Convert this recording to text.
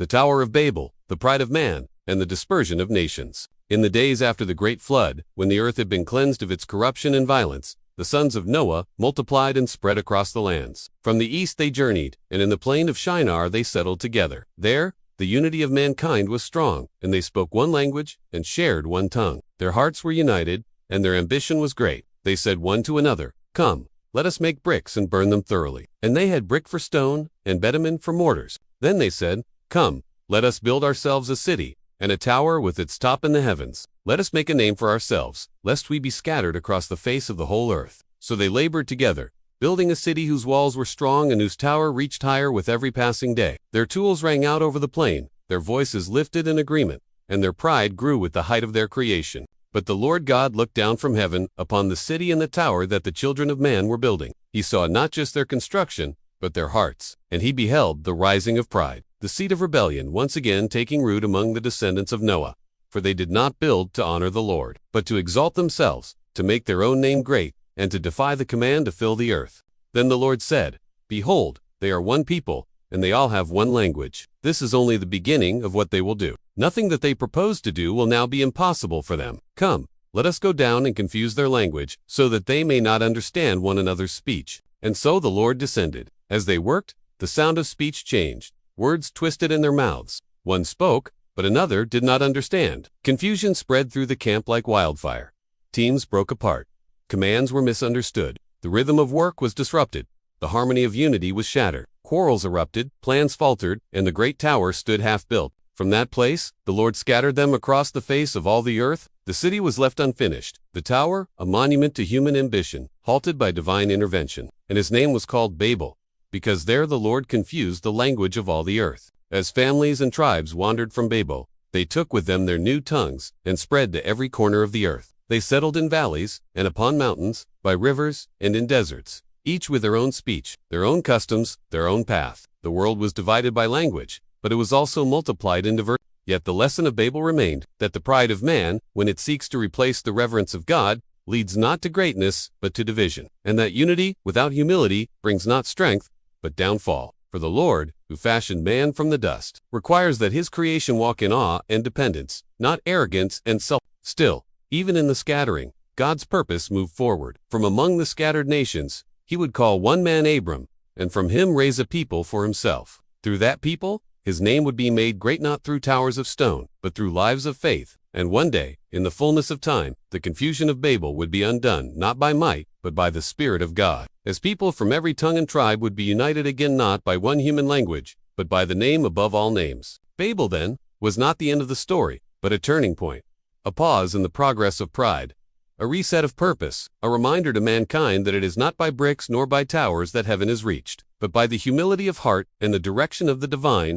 the Tower of Babel, the pride of man, and the dispersion of nations. In the days after the great flood, when the earth had been cleansed of its corruption and violence, the sons of Noah multiplied and spread across the lands. From the east they journeyed, and in the plain of Shinar they settled together. There, the unity of mankind was strong, and they spoke one language and shared one tongue. Their hearts were united, and their ambition was great. They said one to another, "Come, let us make bricks and burn them thoroughly." And they had brick for stone, and bitumen for mortars. Then they said, "Come, let us build ourselves a city, and a tower with its top in the heavens. Let us make a name for ourselves, lest we be scattered across the face of the whole earth." So they labored together, building a city whose walls were strong and whose tower reached higher with every passing day. Their tools rang out over the plain, their voices lifted in agreement, and their pride grew with the height of their creation. But the Lord God looked down from heaven upon the city and the tower that the children of man were building. He saw not just their construction, but their hearts, and he beheld the rising of pride, the seed of rebellion once again taking root among the descendants of Noah. For they did not build to honor the Lord, but to exalt themselves, to make their own name great, and to defy the command to fill the earth. Then the Lord said, "Behold, they are one people, and they all have one language. This is only the beginning of what they will do. Nothing that they propose to do will now be impossible for them. Come, let us go down and confuse their language, so that they may not understand one another's speech." And so the Lord descended. As they worked, the sound of speech changed. Words twisted in their mouths. One spoke, but another did not understand. Confusion spread through the camp like wildfire. Teams broke apart. Commands were misunderstood. The rhythm of work was disrupted. The harmony of unity was shattered. Quarrels erupted, plans faltered, and the great tower stood half-built. From that place, the Lord scattered them across the face of all the earth. The city was left unfinished. The tower, a monument to human ambition, halted by divine intervention. And his name was called Babel, because there the Lord confused the language of all the earth. As families and tribes wandered from Babel, they took with them their new tongues and spread to every corner of the earth. They settled in valleys and upon mountains, by rivers and in deserts, each with their own speech, their own customs, their own path. The world was divided by language, but it was also multiplied in diversity. Yet the lesson of Babel remained, that the pride of man, when it seeks to replace the reverence of God, leads not to greatness, but to division, and that unity without humility brings not strength, but downfall. For the Lord, who fashioned man from the dust, requires that his creation walk in awe and dependence, not arrogance and self. Still, even in the scattering, God's purpose moved forward. From among the scattered nations, he would call one man Abram, and from him raise a people for himself. Through that people, his name would be made great not through towers of stone, but through lives of faith. And one day, in the fullness of time, the confusion of Babel would be undone, not by might, but by the Spirit of God. As people from every tongue and tribe would be united again not by one human language, but by the name above all names. Babel, then, was not the end of the story, but a turning point. A pause in the progress of pride. A reset of purpose, a reminder to mankind that it is not by bricks nor by towers that heaven is reached, but by the humility of heart and the direction of the divine,